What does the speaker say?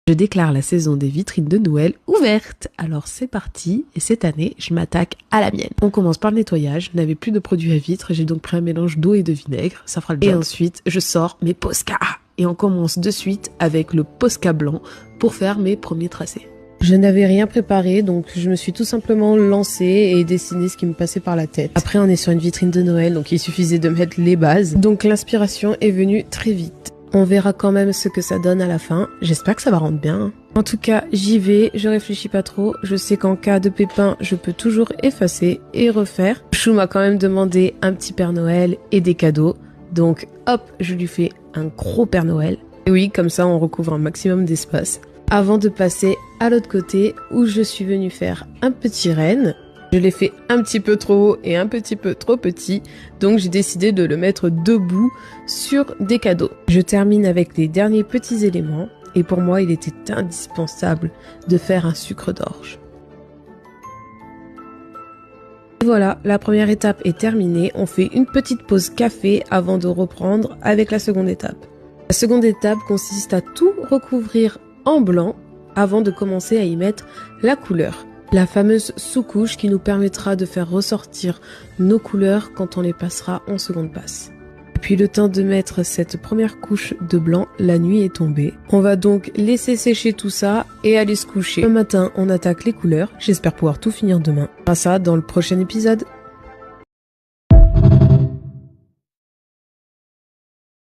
Je déclare la saison des vitrines de Noël ouverte. Alors c'est parti, et cette année, je m'attaque à la mienne. On commence par le nettoyage, je n'avais plus de produits à vitre, j'ai donc pris un mélange d'eau et de vinaigre, ça fera le job. Et ensuite, je sors mes Posca. Et on commence de suite avec le Posca blanc pour faire mes premiers tracés. Je n'avais rien préparé, donc je me suis tout simplement lancée et dessiné ce qui me passait par la tête. Après, on est sur une vitrine de Noël, donc il suffisait de mettre les bases. Donc l'inspiration est venue très vite. On verra quand même ce que ça donne à la fin. J'espère que ça va rendre bien. En tout cas, j'y vais, je réfléchis pas trop. Je sais qu'en cas de pépin, je peux toujours effacer et refaire. Chou m'a quand même demandé un petit Père Noël et des cadeaux. Donc hop, je lui fais un gros Père Noël. Et oui, comme ça, on recouvre un maximum d'espace. Avant de passer à l'autre côté où je suis venue faire un petit renne. Je l'ai fait un petit peu trop haut et un petit peu trop petit, donc j'ai décidé de le mettre debout sur des cadeaux. Je termine avec les derniers petits éléments, et pour moi il était indispensable de faire un sucre d'orge. Voilà, la première étape est terminée, on fait une petite pause café avant de reprendre avec la seconde étape. La seconde étape consiste à tout recouvrir en blanc avant de commencer à y mettre la couleur. La fameuse sous-couche qui nous permettra de faire ressortir nos couleurs quand on les passera en seconde passe. Puis le temps de mettre cette première couche de blanc, la nuit est tombée. On va donc laisser sécher tout ça et aller se coucher. Le matin, on attaque les couleurs. J'espère pouvoir tout finir demain. On fera ça dans le prochain épisode.